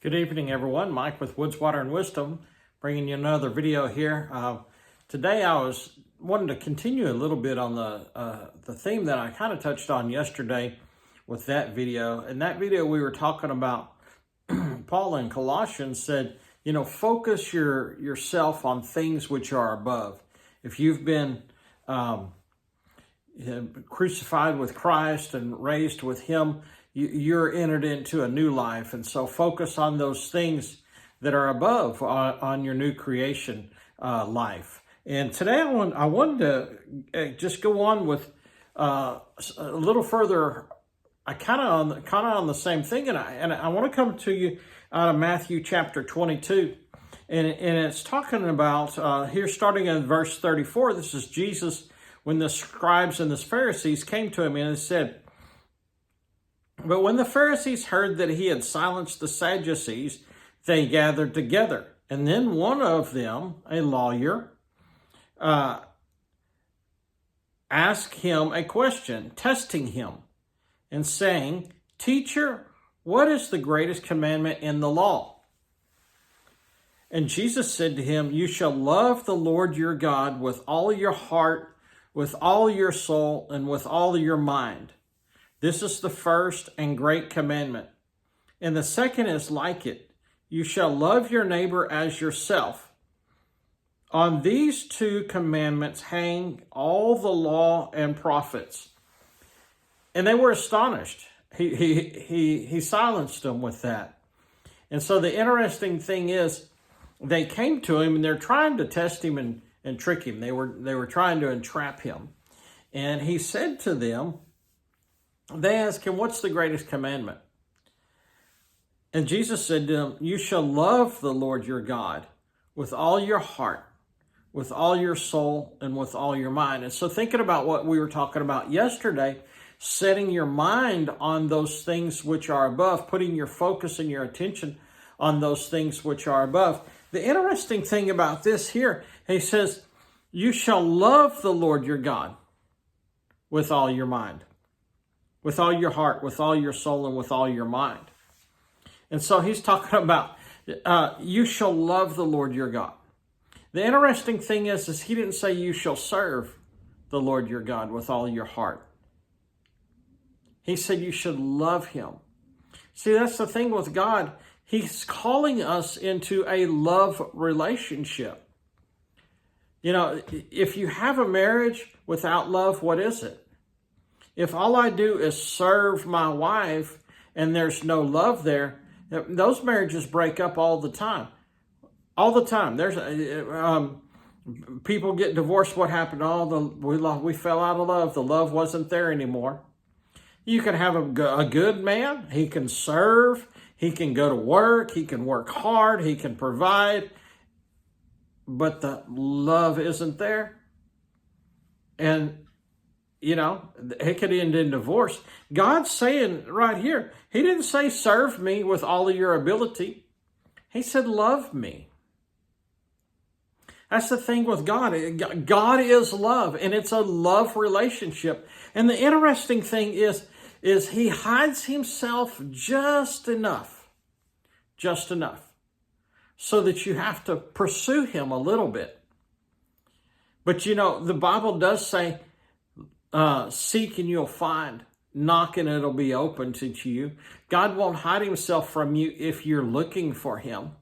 Good evening, everyone. Mike with Woods, Water, and Wisdom, bringing you another video here. Today, I was wanting to continue a little bit on the theme that I kind of touched on yesterday with that video. In that video, we were talking about Paul in Colossians said, focus yourself on things which are above. If you've been crucified with Christ and raised with Him, you're entered into a new life. And so focus on those things that are above on your new creation life. And today I wanted to just go on with a little further. I kind of on the same thing, and I want to come to you out of Matthew chapter 22, and it's talking about here starting in verse 34. This is Jesus when the scribes and the Pharisees came to him and said, "But when the Pharisees heard that he had silenced the Sadducees, they gathered together. And then one of them, a lawyer, asked him a question, testing him, and saying, 'Teacher, what is the greatest commandment in the law?' And Jesus said to him, 'You shall love the Lord your God with all your heart, with all your soul, and with all your mind. This is the first and great commandment. And the second is like it. You shall love your neighbor as yourself. On these two commandments hang all the law and prophets.'" And they were astonished. He silenced them with that. And so the interesting thing is, they came to him and they're trying to test him and trick him. They were trying to entrap him. And he said to them, they asked him, "What's the greatest commandment?" And Jesus said to them, "You shall love the Lord your God with all your heart, with all your soul, and with all your mind." And so thinking about what we were talking about yesterday, setting your mind on those things which are above, putting your focus and your attention on those things which are above. The interesting thing about this here, he says, you shall love the Lord your God with all your mind, with all your heart, with all your soul, and with all your mind. And so he's talking about you shall love the Lord your God. The interesting thing is he didn't say you shall serve the Lord your God with all your heart. He said you should love him. See, that's the thing with God. He's calling us into a love relationship. If you have a marriage without love, what is it? If all I do is serve my wife and there's no love there, those marriages break up all the time. All the time. There's people get divorced. What happened? We fell out of love. The love wasn't there anymore. You can have a good man. He can serve. He can go to work. He can work hard. He can provide. But the love isn't there. And it could end in divorce. God's saying right here, he didn't say serve me with all of your ability. He said love me. That's the thing with God. God is love, and it's a love relationship. And the interesting thing is he hides himself just enough, so that you have to pursue him a little bit. But the Bible does say, seek and you'll find, knock and it'll be open to you. God won't hide himself from you if you're looking for him.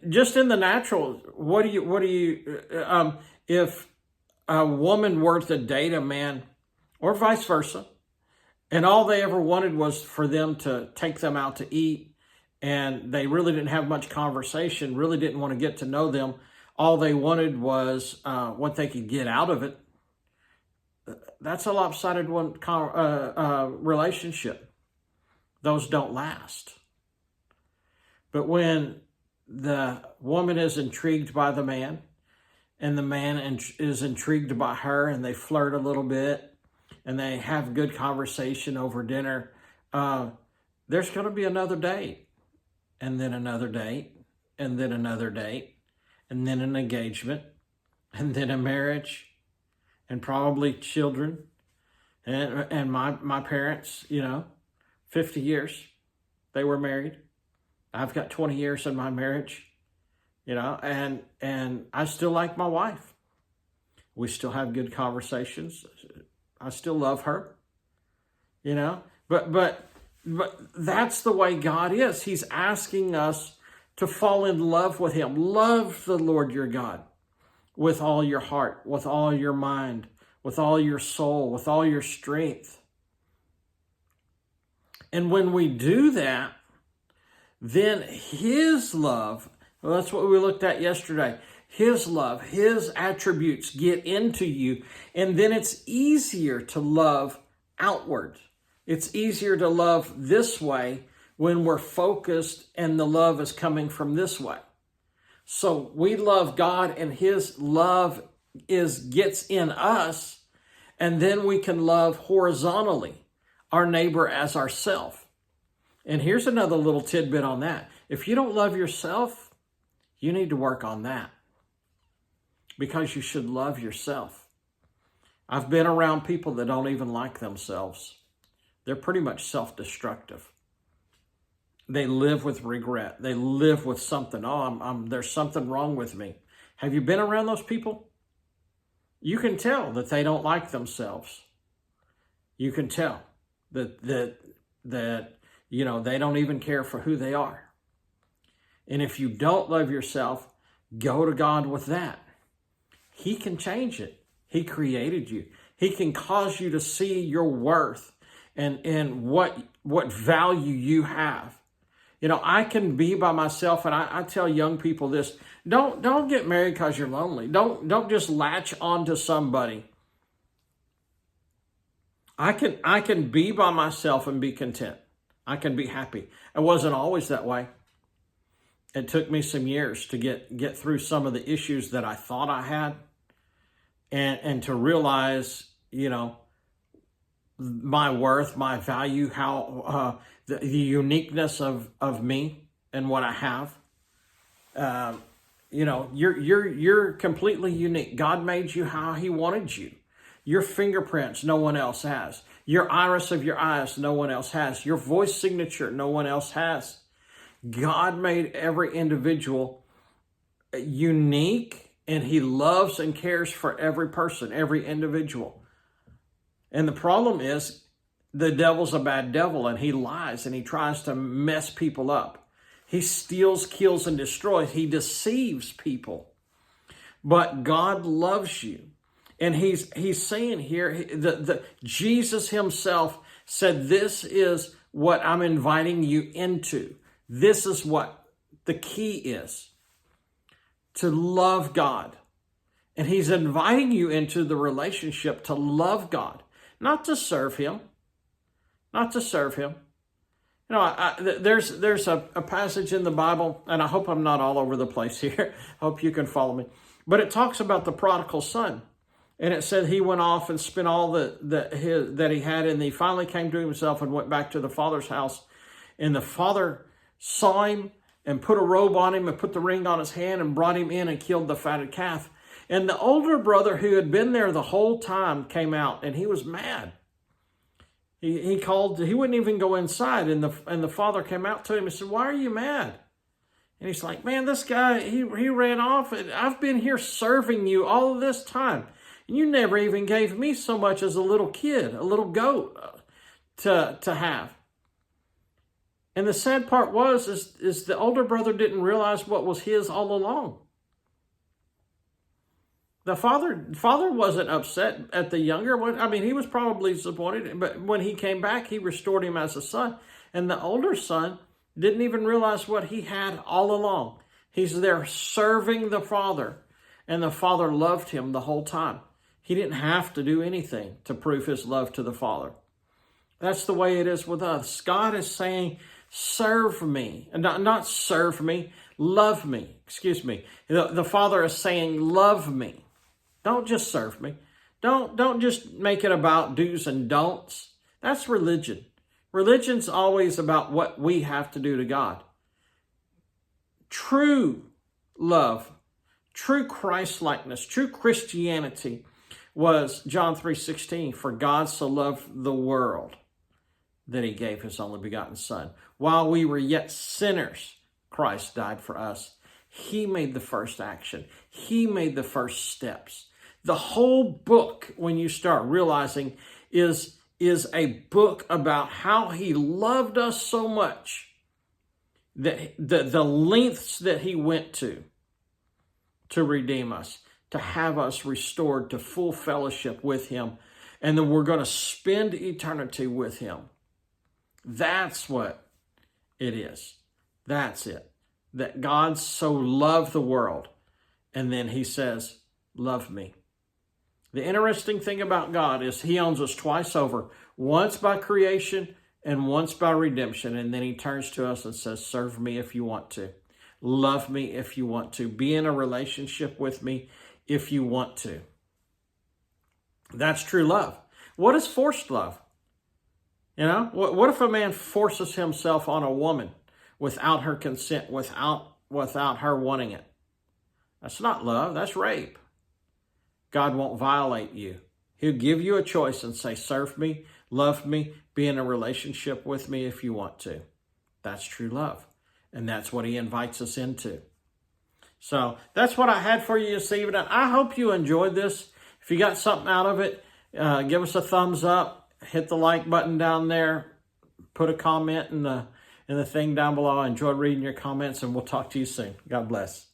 Just in the natural, if a woman were to date a man or vice versa, and all they ever wanted was for them to take them out to eat, and they really didn't have much conversation, really didn't want to get to know them, all they wanted was what they could get out of it, that's a lopsided relationship. Those don't last. But when the woman is intrigued by the man, and the man is intrigued by her, and they flirt a little bit, and they have good conversation over dinner, there's going to be another date, and then another date, and then another date, and then an engagement, and then a marriage, and probably children. And my parents, 50 years. they were married. I've got 20 years in my marriage, and I still like my wife. We still have good conversations. I still love her, but that's the way God is. He's asking us to fall in love with him. Love the Lord your God with all your heart, with all your mind, with all your soul, with all your strength. And when we do that, then his love, well, that's what we looked at yesterday. His love, his attributes get into you, and then it's easier to love outward. It's easier to love this way when we're focused and the love is coming from this way. So we love God and his love gets in us, and then we can love horizontally our neighbor as ourself. And here's another little tidbit on that. If you don't love yourself, you need to work on that, because you should love yourself. I've been around people that don't even like themselves. They're pretty much self-destructive. They live with regret. They live with something. There's something wrong with me. Have you been around those people? You can tell that they don't like themselves. You can tell that they don't even care for who they are. And if you don't love yourself, go to God with that. He can change it. He created you. He can cause you to see your worth and what value you have. I can be by myself, and I tell young people this: don't get married because you're lonely. Don't just latch onto somebody. I can be by myself and be content. I can be happy. I wasn't always that way. It took me some years to get through some of the issues that I thought I had, and to realize, my worth, my value, how the uniqueness of me and what I have. You're completely unique. God made you how he wanted you. Your fingerprints, no one else has. Your iris of your eyes, no one else has. Your voice signature, no one else has. God made every individual unique, and he loves and cares for every person, every individual. And the problem is, the devil's a bad devil, and he lies, and he tries to mess people up. He steals, kills, and destroys. He deceives people. But God loves you. And he's saying here, Jesus himself said, this is what I'm inviting you into. This is what the key is, to love God. And he's inviting you into the relationship to love God, not to serve him. Not to serve him. There's a passage in the Bible, and I hope I'm not all over the place here. I hope you can follow me. But it talks about the prodigal son. And it said he went off and spent all that he had, and he finally came to himself and went back to the father's house. And the father saw him and put a robe on him and put the ring on his hand and brought him in and killed the fatted calf. And the older brother, who had been there the whole time, came out, and he was mad. He called, he wouldn't even go inside, and the father came out to him and said, "Why are you mad?" And he's like, "Man, this guy, he ran off, and I've been here serving you all of this time. And you never even gave me so much as a little kid, a little goat to have." And the sad part is the older brother didn't realize what was his all along. The father wasn't upset at the younger one. I mean, he was probably disappointed, but when he came back, he restored him as a son. And the older son didn't even realize what he had all along. He's there serving the father, and the father loved him the whole time. He didn't have to do anything to prove his love to the father. That's the way it is with us. God is saying, serve me, and not serve me, love me. Excuse me. The father is saying, love me. Don't just serve me. Don't just make it about do's and don'ts. That's religion. Religion's always about what we have to do to God. True love, true Christ-likeness, true Christianity was John 3:16, for God so loved the world that he gave his only begotten Son. While we were yet sinners, Christ died for us. He made the first action. He made the first steps. The whole book, when you start realizing, is a book about how he loved us so much, that the lengths that he went to redeem us, to have us restored to full fellowship with him, and then we're going to spend eternity with him. That's what it is. That's it. That God so loved the world, and then he says, love me. The interesting thing about God is he owns us twice over, once by creation and once by redemption. And then he turns to us and says, serve me if you want to. Love me if you want to. Be in a relationship with me if you want to. That's true love. What is forced love? You know, what if a man forces himself on a woman without her consent, without her wanting it? That's not love. That's rape. God won't violate you. He'll give you a choice and say, serve me, love me, be in a relationship with me if you want to. That's true love. And that's what he invites us into. So that's what I had for you this evening. I hope you enjoyed this. If you got something out of it, give us a thumbs up. Hit the like button down there. Put a comment in the thing down below. I enjoyed reading your comments, and we'll talk to you soon. God bless.